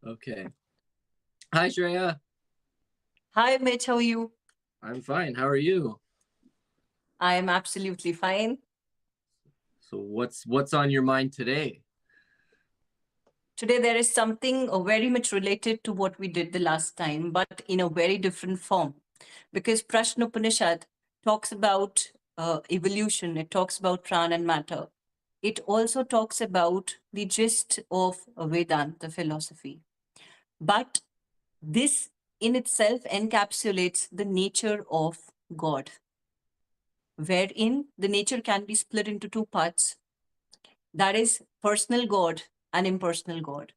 Okay. Hi, Shreya. Hi, Mitch. How are you? I'm fine. How are you? I am absolutely fine. So what's on your mind today? Today, there is something very much related to what we did the last time, but in a very different form. Because Prashna Upanishad talks about evolution, it talks about prana and matter. It also talks about the gist of Vedanta philosophy. But this in itself encapsulates the nature of God, wherein the nature can be split into two parts, that is personal God and impersonal God.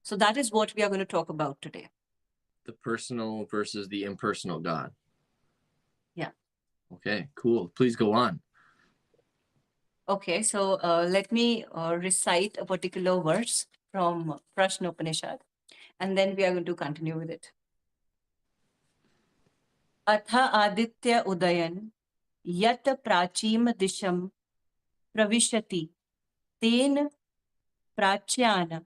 So that is what we are going to talk about today. The personal versus the impersonal God. Yeah. Okay, cool. Please go on. Okay, so let me recite a particular verse from Prashna Upanishad, and then we are going to continue with it. Atha aditya udayan yat prachim disham pravishati ten prachyan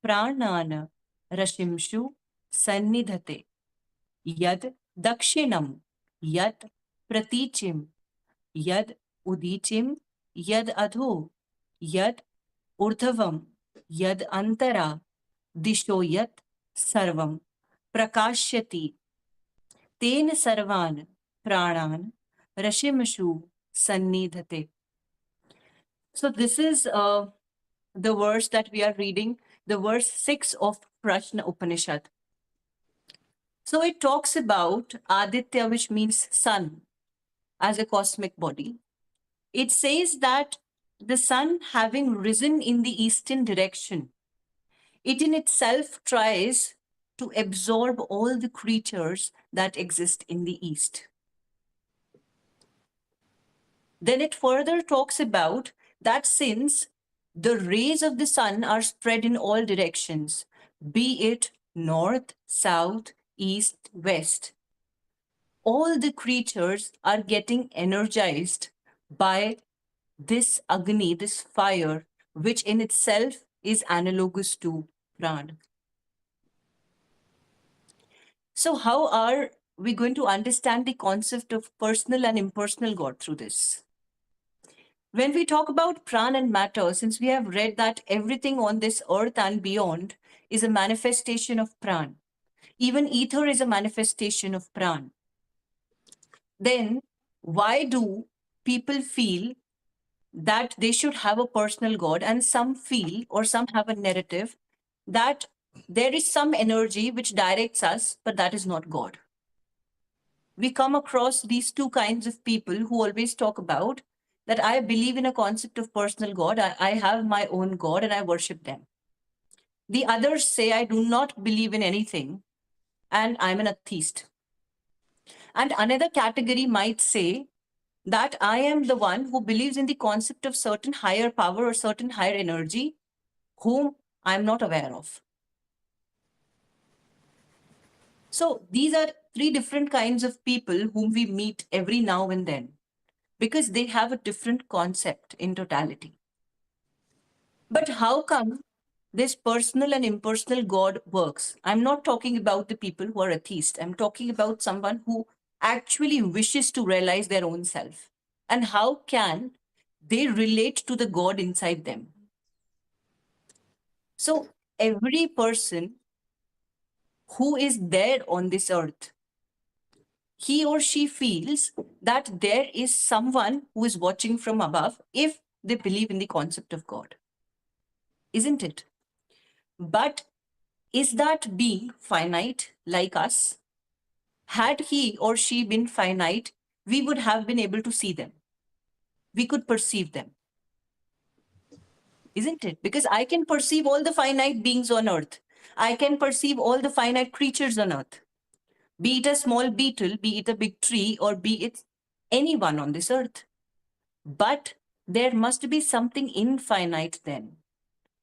प्राणान रशिमशु सन्निधते यद दक्षिणम यद प्रतीचिम यद उदीचिम यद अधो यद ऊर्ध्वम यद अंतरा दिशो यत सर्वम प्रकाश्यति तेन सर्वान् प्राणान् रशिमशु सन्निधते. So this is the verse that we are reading, the verse 6 of Prashna Upanishad. So it talks about Aditya, which means sun, as a cosmic body. It says that the sun, having risen in the eastern direction, it in itself tries to absorb all the creatures that exist in the east. Then it further talks about that since the rays of the sun are spread in all directions, be it north, south, east, west, all the creatures are getting energized by this Agni, this fire, which in itself is analogous to Pran. So, how are we going to understand the concept of personal and impersonal God through this? When we talk about Pran and matter, since we have read that everything on this earth and beyond is a manifestation of Pran, even ether is a manifestation of Pran, then why do people feel that they should have a personal God, and some feel or some have a narrative that there is some energy which directs us, but that is not God? We come across these two kinds of people who always talk about that I believe in a concept of personal God, I have my own God and I worship them. The others say I do not believe in anything and I'm an atheist. And another category might say that I am the one who believes in the concept of certain higher power or certain higher energy whom I'm not aware of. So these are three different kinds of people whom we meet every now and then because they have a different concept in totality. But how come this personal and impersonal God works? I'm not talking about the people who are atheists. I'm talking about someone who actually wishes to realize their own self. And how can they relate to the God inside them? So every person who is there on this earth, he or she feels that there is someone who is watching from above if they believe in the concept of God. Isn't it? But is that being finite like us? Had he or she been finite, we would have been able to see them. We could perceive them. Isn't it? Because I can perceive all the finite beings on earth. I can perceive all the finite creatures on earth. Be it a small beetle, be it a big tree, or be it anyone on this earth. But there must be something infinite then,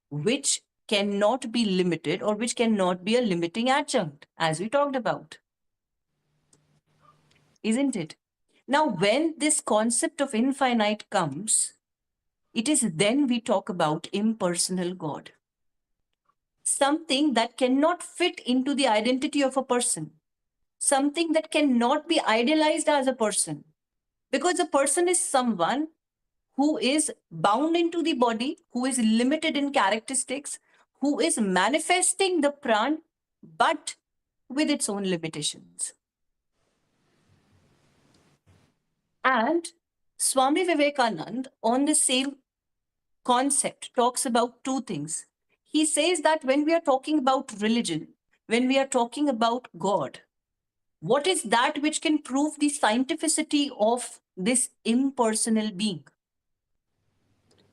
which cannot be limited or which cannot be a limiting adjunct, as we talked about. Isn't it? Now, when this concept of infinite comes, it is then we talk about impersonal God. something that cannot fit into the identity of a person, something that cannot be idealized as a person. Because a person is someone who is bound into the body, who is limited in characteristics, who is manifesting the pran, but with its own limitations. And Swami Vivekanand, on the same concept, talks about two things. He says that when we are talking about religion, when we are talking about God, what is that which can prove the scientificity of this impersonal being?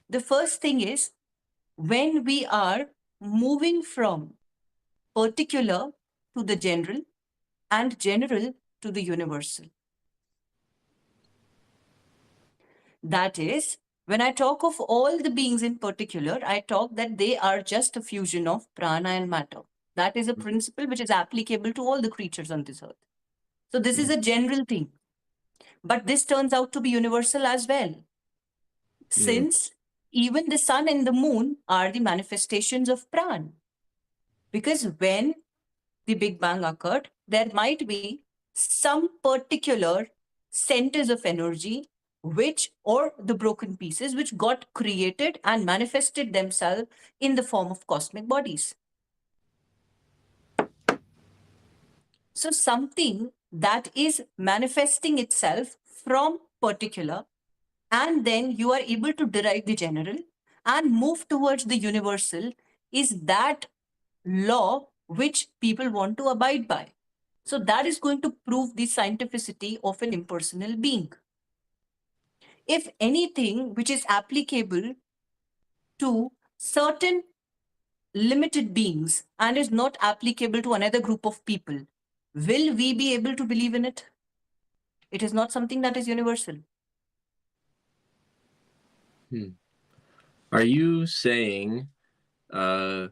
The first thing is when we are moving from particular to the general and general to the universal. That is, when I talk of all the beings in particular, I talk that they are just a fusion of prana and matter. That is a principle which is applicable to all the creatures on this earth. So this is a general thing. But this turns out to be universal as well, since even the sun and the moon are the manifestations of pran. Because when the Big Bang occurred, there might be some particular centers of energy which, or the broken pieces, which got created and manifested themselves in the form of cosmic bodies. So something that is manifesting itself from particular, and then you are able to derive the general and move towards the universal, is that law which people want to abide by. So that is going to prove the scientificity of an impersonal being. If anything which is applicable to certain limited beings and is not applicable to another group of people, will we be able to believe in it? It is not something that is universal. Are you saying, are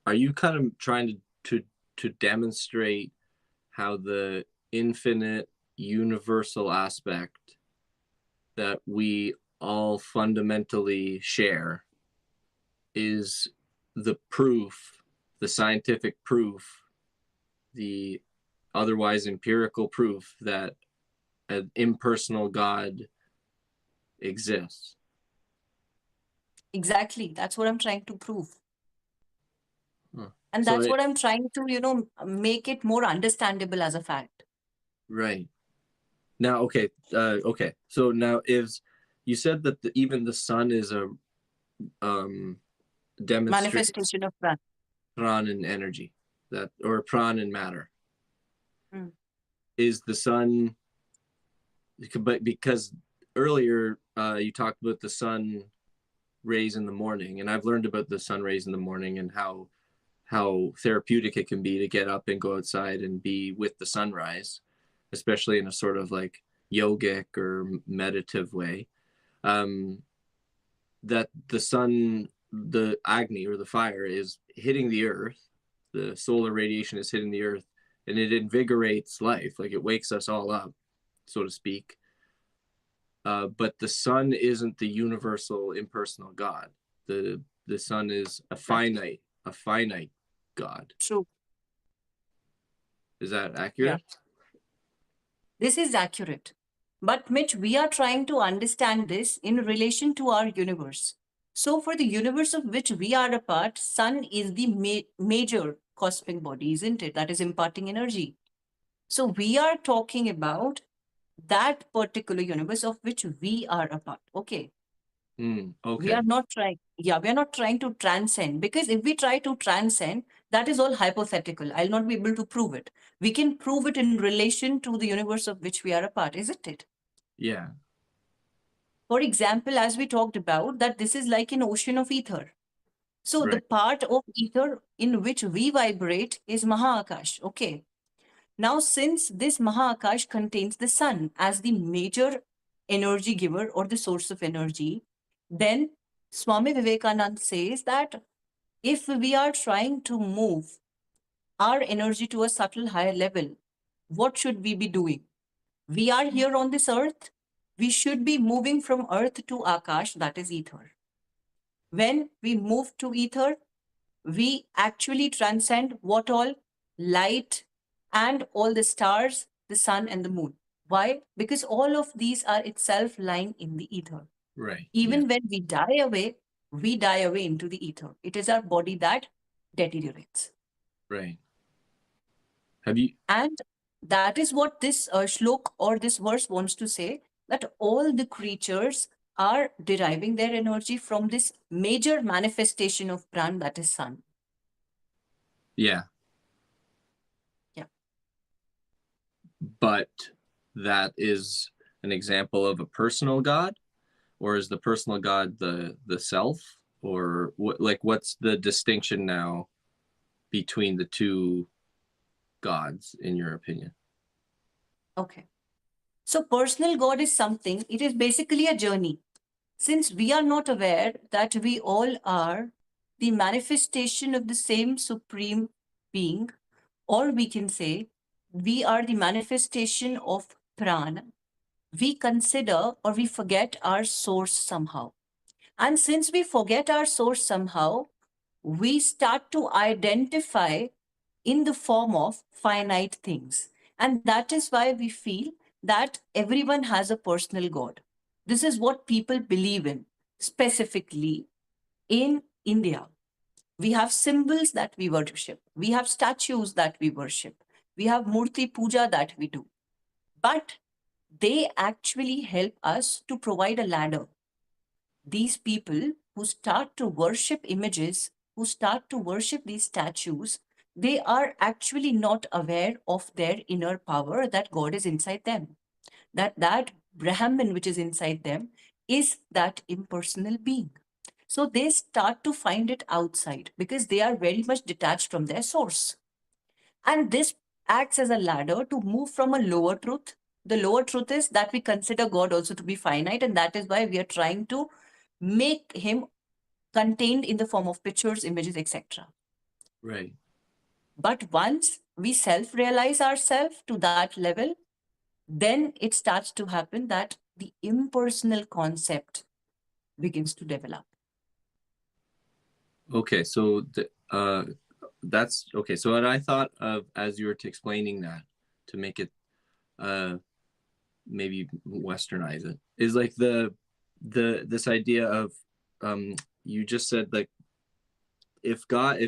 you kind of trying to demonstrate how the infinite universal aspect that we all fundamentally share is the proof, the scientific proof, the otherwise empirical proof that an impersonal God exists? Exactly. That's what I'm trying to prove. Huh. And So that's what I'm trying to, make it more understandable as a fact. right. Now, okay, okay. So now, if you said that even the sun is a demonstrates Manifestation of prana. pran and energy, that or pran and matter, Mm. is the sun? But because earlier you talked about the sun rays in the morning, and I've learned about the sun rays in the morning and how therapeutic it can be to get up and go outside and be with the sunrise, especially in a sort of like yogic or meditative way. Um, that the sun, the Agni or the fire, is hitting the earth, the solar radiation is hitting the earth, and it invigorates life, like it wakes us all up, so to speak. But the sun isn't the universal impersonal God. The sun is a finite God. True. Is that Yeah. accurate? This is accurate. But Mitch, we are trying to understand this in relation to our universe. So for the universe of which we are a part, sun is the major cosmic body, isn't it? That is imparting energy. So we are talking about that particular universe of which we are a part. Okay. We Okay. are not trying, yeah, we are not trying to transcend, because if we try to transcend, that is all hypothetical. I'll not be able to prove it. We can prove it in relation to the universe of which we are a part, isn't it? Yeah. For example, as we talked about, that this is like an ocean of ether. So the Right. part of ether in which we vibrate is Mahakash. Okay. Now, since this Mahakash contains the sun as the major energy giver or the source of energy, then Swami Vivekananda says that if we are trying to move our energy to a subtle higher level, what should we be doing? We are here on this earth. We should be moving from earth to Akash, that is ether. When we move to ether, we actually transcend what all? Light and all the stars, the sun and the moon. Why? Because all of these are itself lying in the ether. Right. Yeah. Even when we die away into the ether. It is our body that deteriorates. Right. Have you? And that is what this shlok or this verse wants to say, that all the creatures are deriving their energy from this major manifestation of pran, that is sun. Yeah. Yeah. But that is an example of a personal God, or is the personal God the self, or what? Like, what's the distinction now between the two gods, in your opinion? Okay. So personal God is something, it is basically a journey. Since we are not aware that we all are the manifestation of the same supreme being, or we can say we are the manifestation of prana, we consider or we forget our source somehow. And since we forget our source somehow, we start to identify in the form of finite things. And that is why we feel that everyone has a personal God. This is what people believe in, specifically in India. We have symbols that we worship, we have statues that we worship, we have Murti Puja that we do. But they actually help us to provide a ladder. These people who start to worship images, who start to worship these statues, they are actually not aware of their inner power, that God is inside them. That Brahman which is inside them is that impersonal being. So they start to find it outside because they are very much detached from their source. And this acts as a ladder to move from a lower truth. The lower truth is that we consider God also to be finite, and that is why we are trying to make him contained in the form of pictures, images, etc. Right. But once we self realize ourselves to that level, then it starts to happen that the impersonal concept begins to develop. Okay. So that's okay. So what I thought of as you were explaining that, to make it uh maybe westernize it, is like the this idea of you just said, like, if God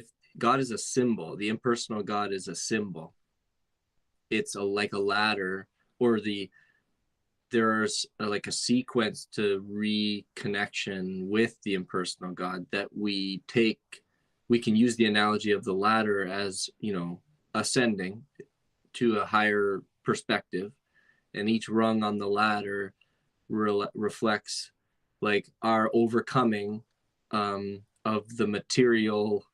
is a symbol, the impersonal God is a symbol. It's like a ladder, or there's like a sequence to reconnection with the impersonal God that we take. We can use the analogy of the ladder as, ascending to a higher perspective, and each rung on the ladder reflects like our overcoming of the material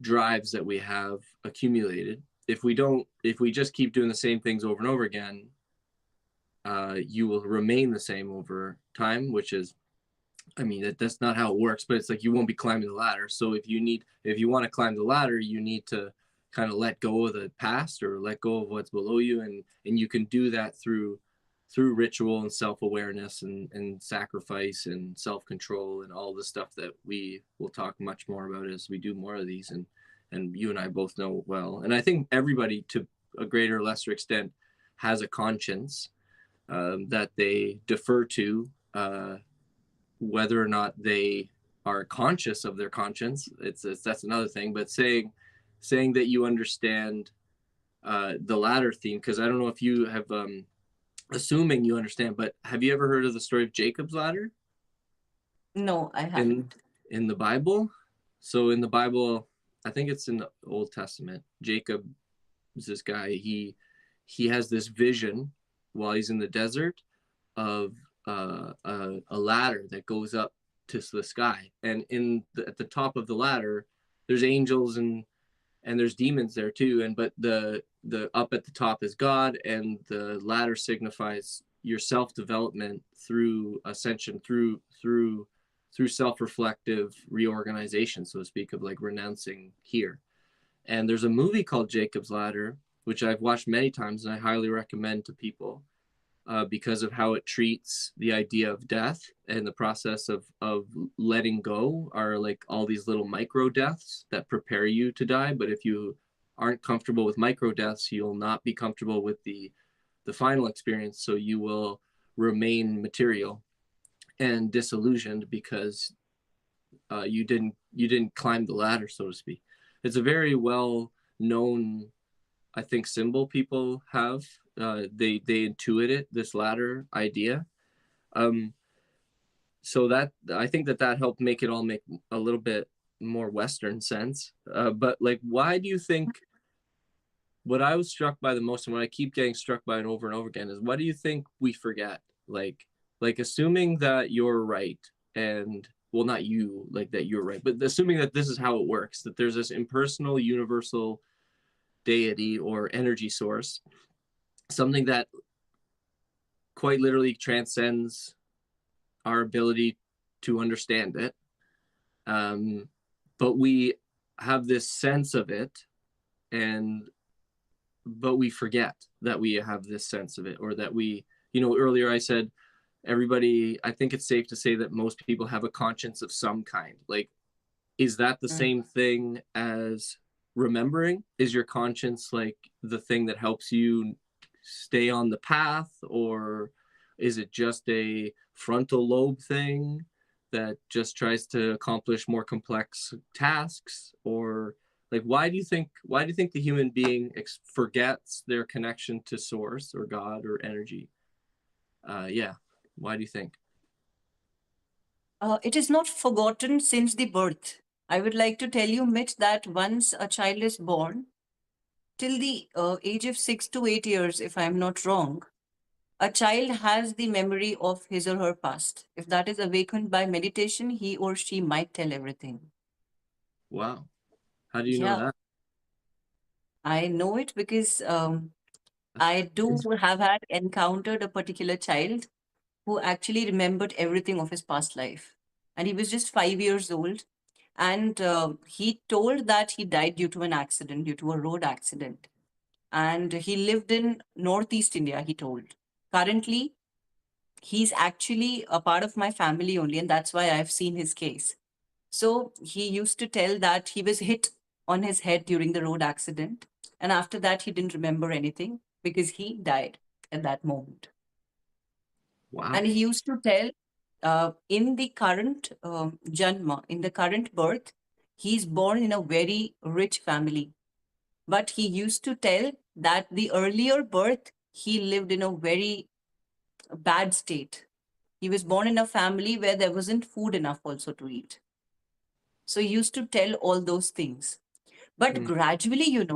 drives that we have accumulated. If we just keep doing the same things over and over again, you will remain the same over time, which is, I mean, that's not how it works, but it's like you won't be climbing the ladder. So if you want to climb the ladder, you need to kind of let go of the past, or let go of what's below you. And you can do that through ritual and self-awareness and sacrifice and self-control and all the stuff that we will talk much more about as we do more of these. And you and I both know well. And I think everybody, to a greater or lesser extent, has a conscience that they defer to, whether or not they are conscious of their conscience. That's another thing. But saying that you understand the latter theme, because I don't know if you have, assuming you understand, but have you ever heard of the story of Jacob's ladder No, I in haven't. in the Bible? So in the Bible, I think it's in the Old Testament, Jacob is this guy. He has this vision while he's in the desert of a ladder that goes up to the sky, and at the top of the ladder, there's angels and there's demons there too. And but the up at the top is God, and the ladder signifies your self-development through ascension, through self-reflective reorganization, so to speak, of like renouncing here. And there's a movie called Jacob's Ladder, which I've watched many times and I highly recommend to people. because of how it treats the idea of death, and the process of letting go are like all these little micro deaths that prepare you to die. But if you aren't comfortable with micro deaths, you'll not be comfortable with the final experience. So you will remain material and disillusioned because you didn't climb the ladder, so to speak. It's a very well known, I think, symbol people have. They intuit it, this ladder idea. Um, so that, I think that helped make it all make a little bit more Western sense. But like, why do you think? What I was struck by the most, and what I keep getting struck by and over again, is what do you think we forget? Like assuming that you're right, and well, not you, like that you're right, but assuming that this is how it works, that there's this impersonal, universal deity or energy source, something that quite literally transcends our ability to understand it. Um, but we have this sense of it, and but we forget that we have this sense of it, or that we, earlier I said everybody, I think it's safe to say that most people have a conscience of some kind. Like, is that the Mm. same thing as remembering? Is your conscience like the thing that helps you stay on the path, or is it just a frontal lobe thing that just tries to accomplish more complex tasks? Or like, why do you think the human being forgets their connection to source or God or energy? Yeah, why do you think? It is not forgotten since the birth. I would like to tell you, Mitch, that once a child is born, till the age of 6 to 8 years, if I'm not wrong, a child has the memory of his or her past. If that is awakened by meditation, he or she might tell everything. Wow, how do you know Yeah, that? I know it because That's I do crazy. have had encountered a particular child who actually remembered everything of his past life. And he was just 5 years old. And he told that he died due to an accident, due to a road accident. And he lived in Northeast India, he told. Currently, he's actually a part of my family only, and that's why I've seen his case. So he used to tell that he was hit on his head during the road accident. And after that, he didn't remember anything because he died at that moment. And Wow. he used to tell in the current Janma, in the current birth, he's born in a very rich family. But he used to tell that the earlier birth, he lived in a very bad state. He was born in a family where there wasn't food enough also to eat. So he used to tell all those things. But Mm. gradually,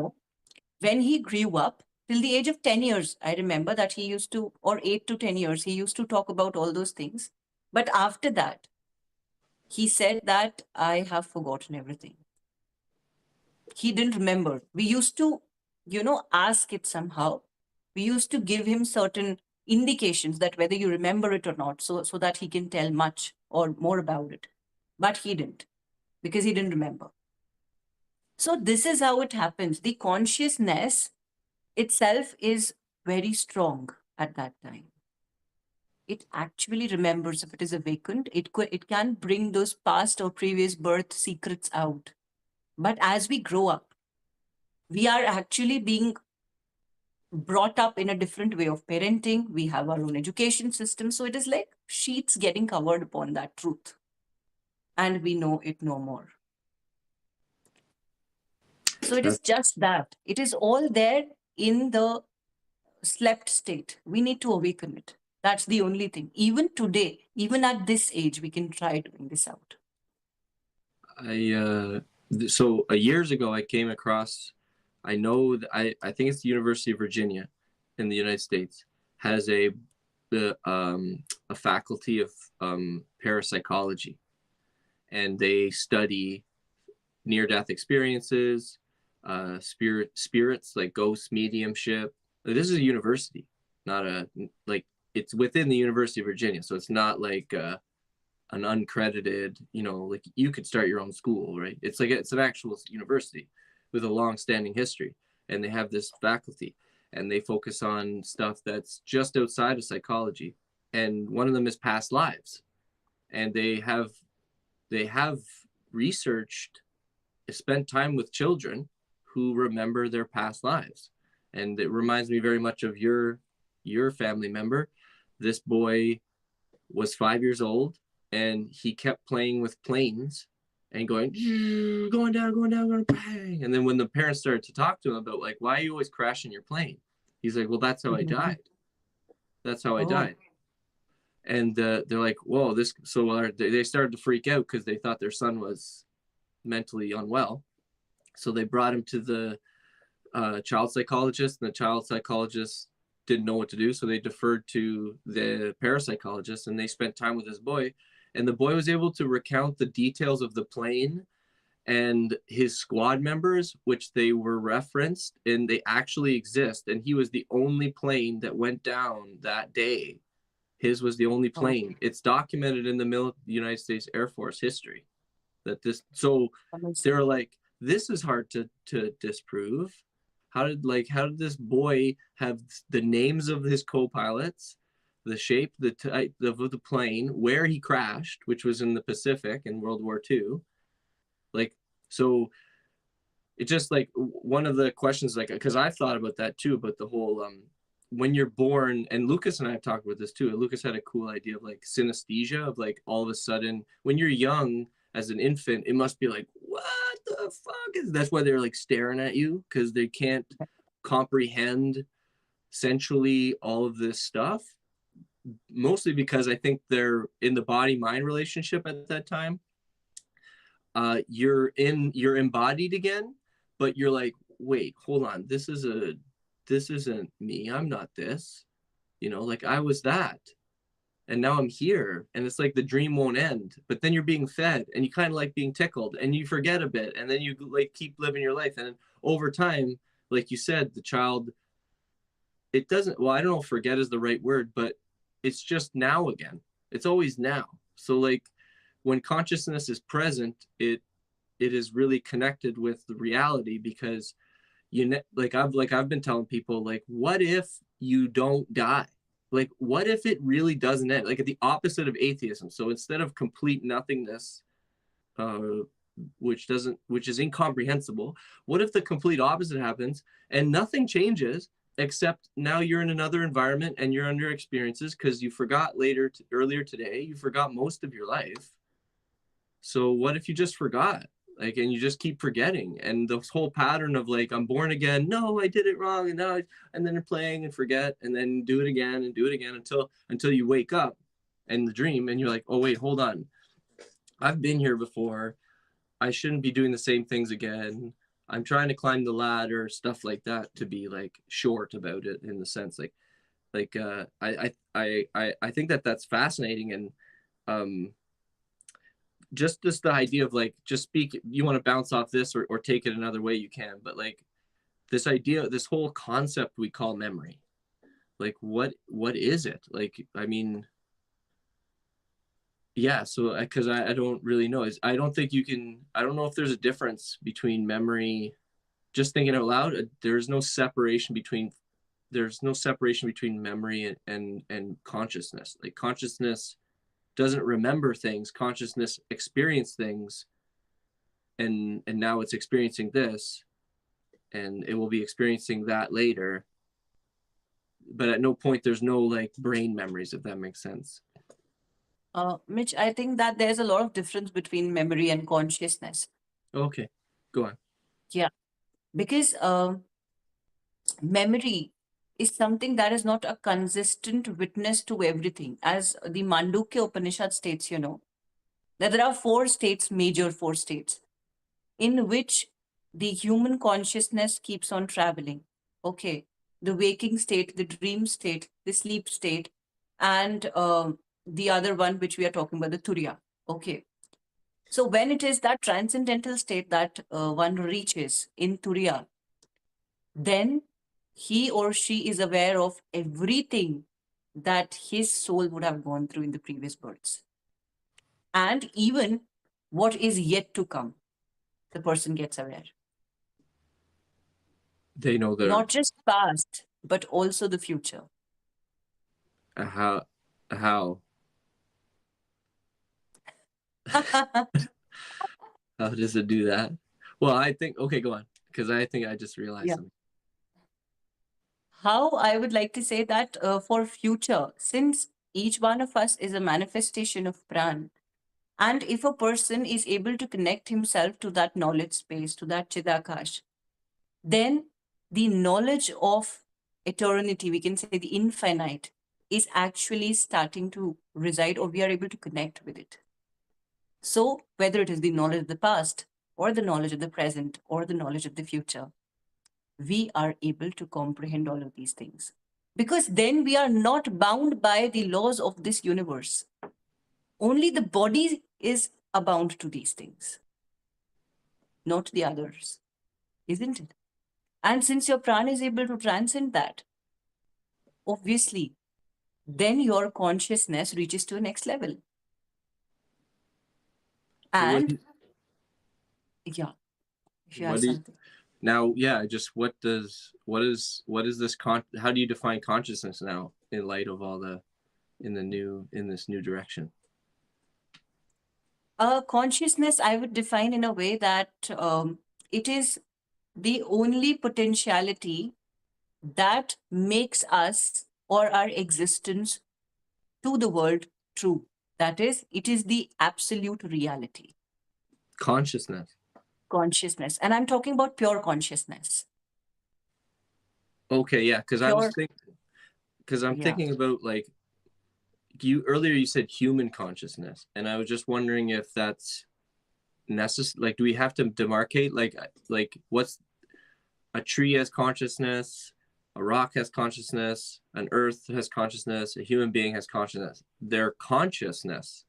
when he grew up, till the age of 10 years, I remember that he used to, or 8 to 10 years, he used to talk about all those things. But after that, he said that I have forgotten everything. He didn't remember. We used to, ask it somehow. We used to give him certain indications that whether you remember it or not, so that he can tell much or more about it. But he didn't because he didn't remember. So this is how it happens. The consciousness itself is very strong at that time. It actually remembers if it is awakened. It can bring those past or previous birth secrets out. But as we grow up, we are actually being brought up in a different way of parenting. We have our own education system. So it is like sheets getting covered upon that truth. And we know it no more. So it is That's, just that. It is all there in the slept state. We need to awaken it. That's the only thing. Even today, even at this age, we can try doing this out. so years ago I came across, I know that I think it's the University of Virginia in the United States has a faculty of parapsychology, and they study near death experiences, spirits like ghosts, mediumship. This is a university, not a like it's within the University of Virginia, so it's not like an uncredited, like you could start your own school, right? It's like it's an actual university with a long-standing history, and they have this faculty. and they focus on stuff that's just outside of psychology. And one of them is past lives. And they have researched, spent time with children who remember their past lives. And it reminds me very much of your family member. This boy was 5 years old, and he kept playing with planes and going going down, going down, going bang. And then when the parents started to talk to him about, like, why are you always crashing your plane? He's like, well, that's how I died. That's how I Oh, died. And they're like, whoa, this. So they started to freak out because they thought their son was mentally unwell. So they brought him to the child psychologist, and the child psychologist didn't know what to do, so they deferred to the parapsychologist, and they spent time with this boy, and the boy was able to recount the details of the plane and his squad members, which they were referenced, and they actually exist, and he was the only plane that went down that day. His was the only oh, plane. It's documented in the United States Air Force history that this. So they amazing. were like, this is hard to disprove. How did this boy have the names of his co-pilots, the shape, the type of the plane, where he crashed, which was in the Pacific in World War II? Like, so it just, like, one of the questions, like, because I've thought about that too, but the whole when you're born, and Lucas and I have talked about this too. Lucas had a cool idea of, like, synesthesia, of, like, all of a sudden when you're young as an infant, it must be like, what the fuck is, that's why they're, like, staring at you, because they can't comprehend sensually all of this stuff, mostly because I think they're in the body mind relationship at that time. You're embodied again, but you're like, wait, hold on, this isn't me, I'm not this, like, I was that, and now I'm here, and it's like the dream won't end, but then you're being fed, and you kind of like being tickled, and you forget a bit, and then you, like, keep living your life, and over time, like you said, the child, it doesn't, well, I don't know if forget is the right word, but it's just now again, it's always now. So, like, when consciousness is present, it is really connected with the reality, because like I've been telling people, like, what if you don't die? Like, what if it really doesn't end? Like, at the opposite of atheism. So instead of complete nothingness, uh, which is incomprehensible, what if the complete opposite happens and nothing changes, except now you're in another environment and you're under experiences because you forgot earlier today, you forgot most of your life. So what if you just forgot? Like, and you just keep forgetting, and this whole pattern of, like, I'm born again, no, I did it wrong, and and then you're playing and forget, and then do it again and do it again until you wake up in the dream, and you're like, oh wait, hold on, I've been here before, I shouldn't be doing the same things again, I'm trying to climb the ladder, stuff like that, to be, like, short about it, in the sense, I think that that's fascinating. And um just the idea of, like, just speak, you want to bounce off this, or take it another way, you can, but, like, this idea, this whole concept we call memory, like, what is it? Like, I mean, yeah, so because I don't really know, I don't think you can, I don't know if there's a difference between memory, just thinking out loud, there's no separation between memory and consciousness. Like, consciousness doesn't remember things, consciousness experience things, and now it's experiencing this, and it will be experiencing that later, but at no point there's no, like, brain memories, if that makes sense. Mitch, I think that there's a lot of difference between memory and consciousness. Okay, go on. Yeah, because memory is something that is not a consistent witness to everything. As the Mandukya Upanishad states, that there are major four states, in which the human consciousness keeps on traveling. Okay. The waking state, the dream state, the sleep state, and the other one which we are talking about, the Turiya. Okay. So when it is that transcendental state that one reaches in Turiya, then he or she is aware of everything that his soul would have gone through in the previous births. And even what is yet to come, the person gets aware. They know Not just past. but also the future. How? How? How does it do that? Well, I think, okay, go on. Because I think I just realized Yeah. something. How I would like to say that for future, since each one of us is a manifestation of Pran, and if a person is able to connect himself to that knowledge space, to that Chidakash, then the knowledge of eternity, we can say the infinite, is actually starting to reside, or we are able to connect with it. So, whether it is the knowledge of the past, or the knowledge of the present, or the knowledge of the future, we are able to comprehend all of these things. Because then we are not bound by the laws of this universe. Only the body is bound to these things, not the others, isn't it? And since your prana is able to transcend that, obviously, then your consciousness reaches to a next level. So And yeah, if you have what do you, something. now, yeah, just what is this how do you define consciousness now in light of all the, in this new direction? Consciousness, I would define in a way that it is the only potentiality that makes us or our existence to the world true. That is, it is the absolute reality, Consciousness. consciousness. And I'm talking about pure consciousness. Okay, yeah, Pure, because I'm yeah. thinking about, like, you earlier you said human consciousness, and I was just wondering if that's necessary. Like, do we have to demarcate, like what's a tree has consciousness, a rock has consciousness, an earth has consciousness, a human being has consciousness. Their consciousness.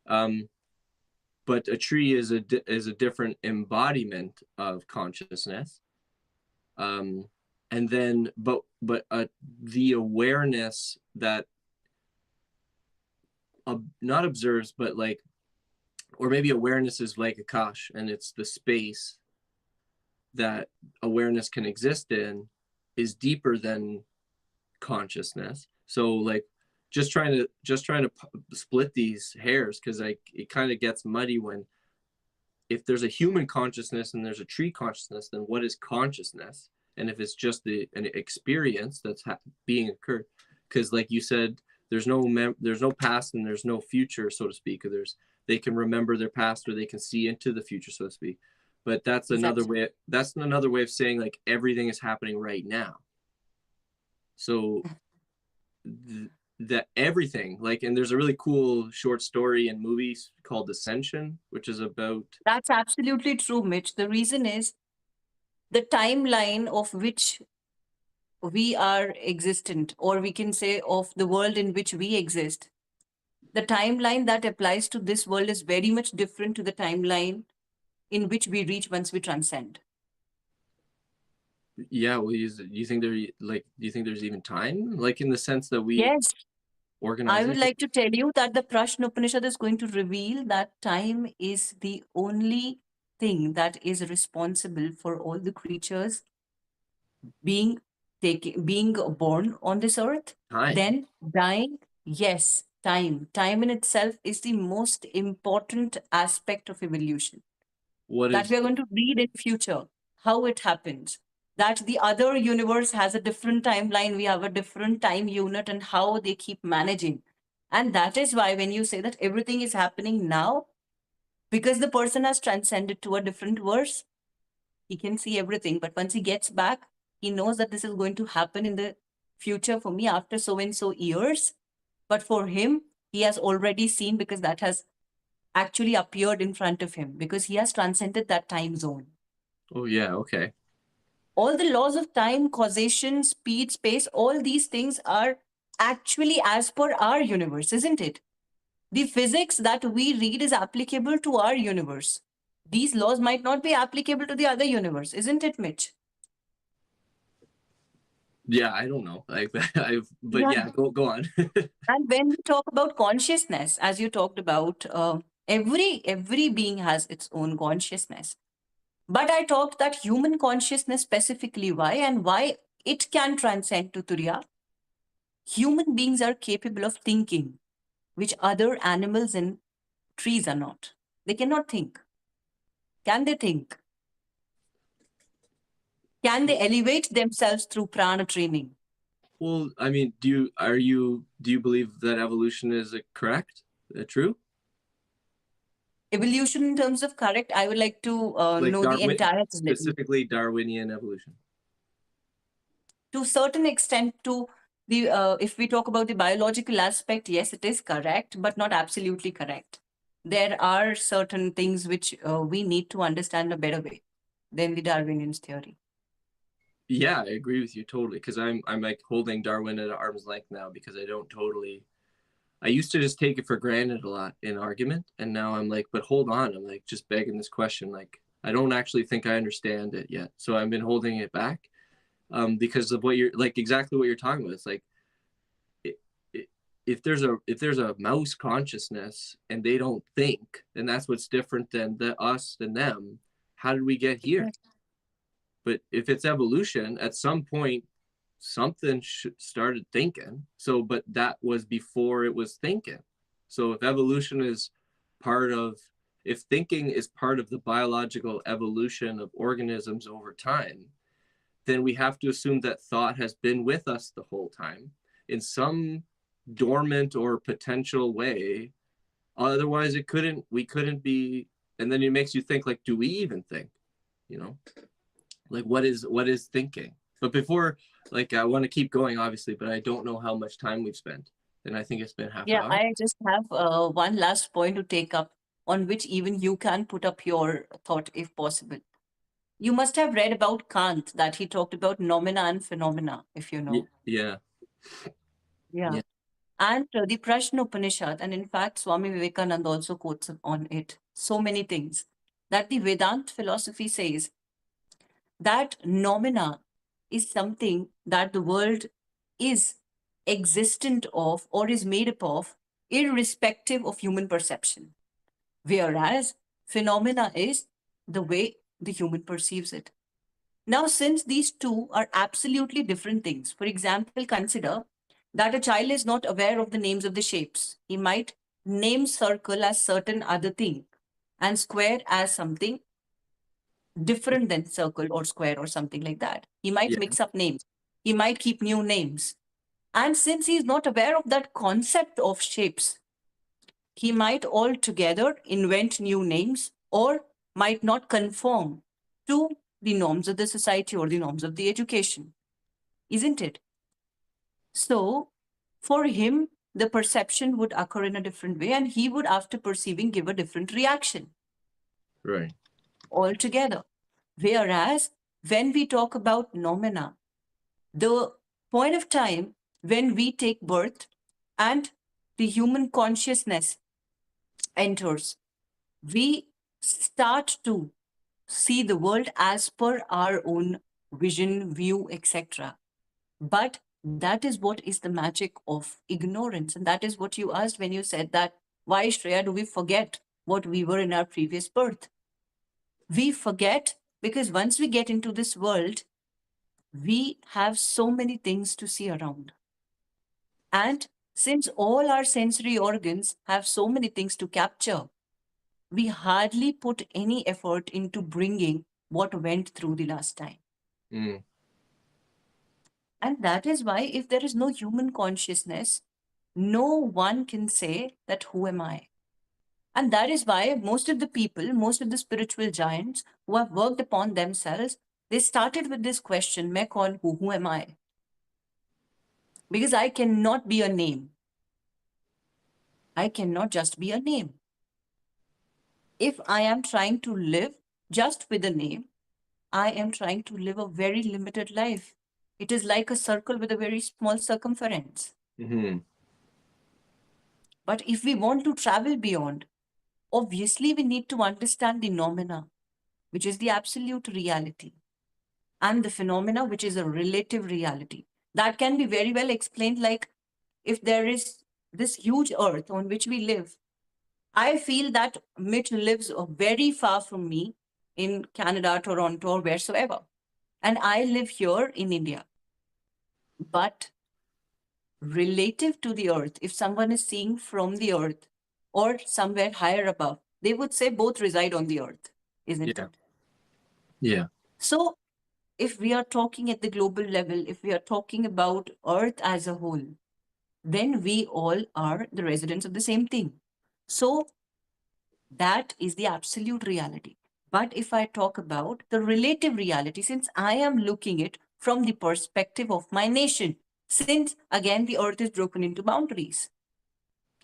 Um, but a tree is a different embodiment of consciousness. Um, and then, but the awareness that not observes, but like, or maybe awareness is like Akash, and it's the space that awareness can exist in is deeper than consciousness. So like, just trying to split these hairs, because like it kind of gets muddy when, if there's a human consciousness and there's a tree consciousness, then what is consciousness? And if it's just an experience that's being occurred, because like you said, there's no past and there's no future, so to speak. Or they can remember their past, or they can see into the future, so to speak. But that's another Exactly. way. That's another way of saying like everything is happening right now. So that everything, like, and there's a really cool short story and movies called Ascension, which is about That's absolutely true, Mitch. The reason is the timeline of which we are existent, or we can say of the world in which we exist. The timeline that applies to this world is very much different to the timeline in which we reach once we transcend. yeah. Well, you think do you think there's even time, like in the sense that we Yes, I organize would it? like to tell you that the Prashna Upanishad is going to reveal that time is the only thing that is responsible for all the creatures being being born on this earth, Time. then dying. Yes, time. Time in itself is the most important aspect of evolution What that we is? are going to read in future how it happens, that the other universe has a different timeline, we have a different time unit, and how they keep managing. And that is why when you say that everything is happening now, because the person has transcended to a different verse, he can see everything, but once he gets back, he knows that this is going to happen in the future for me after so and so years. But for him, he has already seen, because that has actually appeared in front of him, because he has transcended that time zone. Oh yeah. Okay. All the laws of time, causation, speed, space, all these things are actually as per our universe, isn't it? The physics that we read is applicable to our universe. These laws might not be applicable to the other universe, isn't it, Mitch? Yeah. I don't know. Like but Yeah. yeah. Go on. And when we talk about consciousness, as you talked about, every being has its own consciousness. But I talked that human consciousness specifically. Why? And why it can transcend to Turiya. Human beings are capable of thinking, which other animals and trees are not. They cannot think. Can they think? Can they elevate themselves through prana training? Well, I mean, do you believe that evolution is correct? True? Evolution in terms of correct, I would like to Like know the Darwin, entire level. specifically Darwinian evolution. To certain extent, to the if we talk about the biological aspect, yes, it is correct, but not absolutely correct. There are certain things which we need to understand a better way than the Darwinian's theory. Yeah, I agree with you totally because I'm like holding Darwin at arm's length now because I don't totally. I used to just take it for granted a lot in argument, and now I'm like, but hold on, I'm like just begging this question. Like, I don't actually think I understand it yet, so I've been holding it back, because of what you're like exactly what you're talking about. It's like it, if there's a mouse consciousness and they don't think, and that's what's different than us than them. How did we get here? Exactly. But if it's evolution, at some point something started thinking. So, but that was before it was thinking. So, if evolution is part of, if thinking is part of the biological evolution of organisms over time, then we have to assume that thought has been with us the whole time in some dormant or potential way. Otherwise, we couldn't be. And then it makes you think, like, do we even think? You know, like what is thinking? But before, like, I want to keep going, obviously, but I don't know how much time we've spent. And I think it's been half Yeah, hour. I just have one last point to take up on which even you can put up your thought if possible. You must have read about Kant that he talked about nomina and phenomena, if you know. Yeah. Yeah. Yeah. And the Prashna Upanishad, and in fact, Swami Vivekananda also quotes on it. So many things that the Vedant philosophy says that nomina is something that the world is existent of or is made up of, irrespective of human perception. Whereas phenomena is the way the human perceives it. Now, since these two are absolutely different things, for example, consider that a child is not aware of the names of the shapes. He might name circle as certain other thing and square as something different than circle or square or something like that. He might Yeah. mix up names. He might keep new names. And since he is not aware of that concept of shapes, he might altogether invent new names or might not conform to the norms of the society or the norms of the education, isn't it? So, for him, the perception would occur in a different way, and he would, after perceiving, give a different reaction Right. altogether. Whereas, when we talk about nomina, the point of time when we take birth and the human consciousness enters, we start to see the world as per our own vision, view, etc. But that is what is the magic of ignorance. And that is what you asked when you said that, why, Shreya, do we forget what we were in our previous birth? We forget because once we get into this world, we have so many things to see around. And since all our sensory organs have so many things to capture, we hardly put any effort into bringing what went through the last time. Mm. And that is why, if there is no human consciousness, no one can say that, who am I? And that is why most of the people, most of the spiritual giants who have worked upon themselves, they started with this question, Main kaun hu? Who am I? Because I cannot be a name. I cannot just be a name. If I am trying to live just with a name, I am trying to live a very limited life. It is like a circle with a very small circumference. Mm-hmm. But if we want to travel beyond, obviously we need to understand the nomina, which is the absolute reality, and the phenomena, which is a relative reality. That can be very well explained like, if there is this huge earth on which we live, I feel that Mitch lives very far from me in Canada, Toronto, or wheresoever. And I live here in India. But relative to the earth, if someone is seeing from the earth or somewhere higher above, they would say both reside on the earth, isn't Yeah. it? Yeah. So if we are talking at the global level, if we are talking about earth as a whole, then we all are the residents of the same thing. So that is the absolute reality. But if I talk about the relative reality, since I am looking it from the perspective of my nation, since again the earth is broken into boundaries,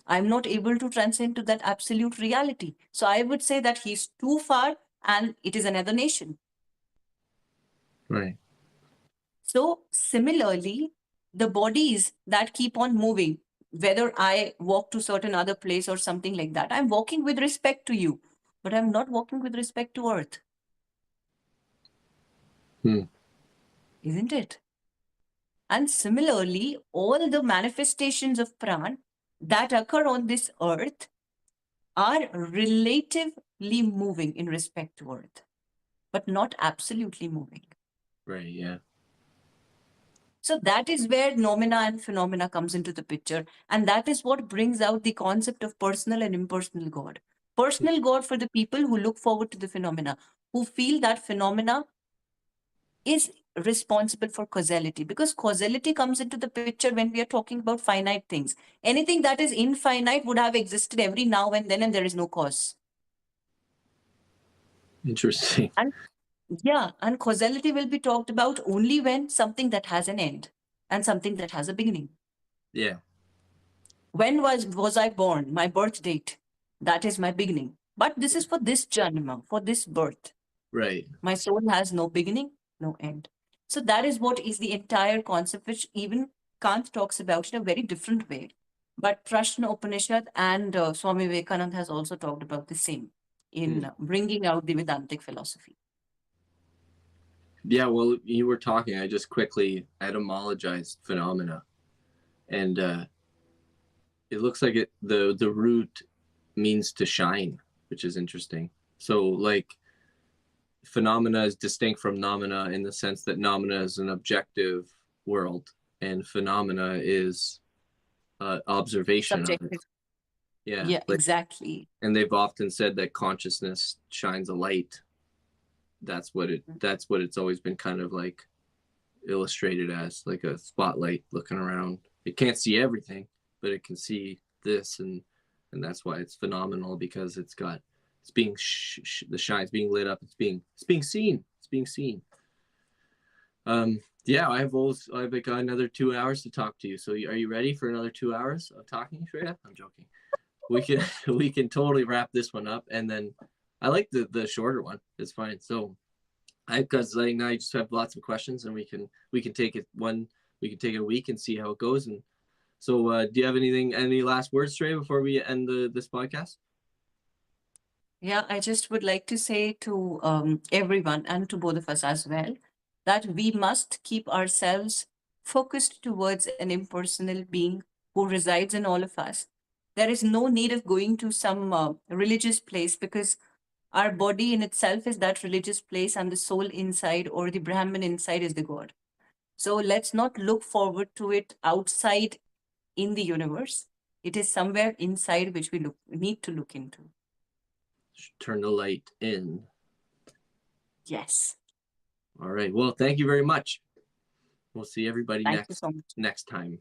I'm not able to transcend to that absolute reality. So I would say that he's too far and it is another nation. Right. So similarly, the bodies that keep on moving, whether I walk to certain other place or something like that, I'm walking with respect to you, but I'm not walking with respect to earth, Hmm. isn't it? And similarly, all the manifestations of pran that occur on this earth are relatively moving in respect to earth, but not absolutely moving. Right. Yeah. So that is where nomina and phenomena comes into the picture. And that is what brings out the concept of personal and impersonal God. Personal God for the people who look forward to the phenomena, who feel that phenomena is responsible for causality, because causality comes into the picture when we are talking about finite things. Anything that is infinite would have existed every now and then, and there is no cause. Interesting. And yeah, and causality will be talked about only when something that has an end and something that has a beginning. Yeah. When was I born? My birth date. That is my beginning. But this is for this janma, for this birth. Right. My soul has no beginning, no end. So that is what is the entire concept, which even Kant talks about in a very different way. But Prashna Upanishad and Swami Vivekananda has also talked about the same Hmm. in bringing out the Vedantic philosophy. Yeah. Well, you were talking. I just quickly etymologized phenomena, and it looks like the root means to shine, which is interesting. So like phenomena is distinct from nomina in the sense that nomina is an objective world and phenomena is observation of it. Subjective. Yeah, Yeah, like, exactly. and they've often said that consciousness shines a light. That's what it's always been kind of like illustrated as, like a spotlight looking around. It can't see everything, but it can see this, and that's why it's phenomenal, because it's being the shine's being lit up. It's being seen. It's being seen. Yeah, I've got another 2 hours to talk to you. So are you ready for another 2 hours of talking, Shreya? I'm joking. We can we can totally wrap this one up, and then I like the shorter one. It's fine. So because like now I just have lots of questions, and we can take it one we can take it a week and see how it goes. And so, do you have any last words, Trey, before we end this podcast? Yeah, I just would like to say to everyone and to both of us as well that we must keep ourselves focused towards an impersonal being who resides in all of us. There is no need of going to some religious place, because our body in itself is that religious place, and the soul inside or the Brahman inside is the God. So let's not look forward to it outside in the universe. It is somewhere inside which we need to look into. Turn the light in. Yes. All right. Well, thank you very much. We'll see everybody Thank you next so much. next time.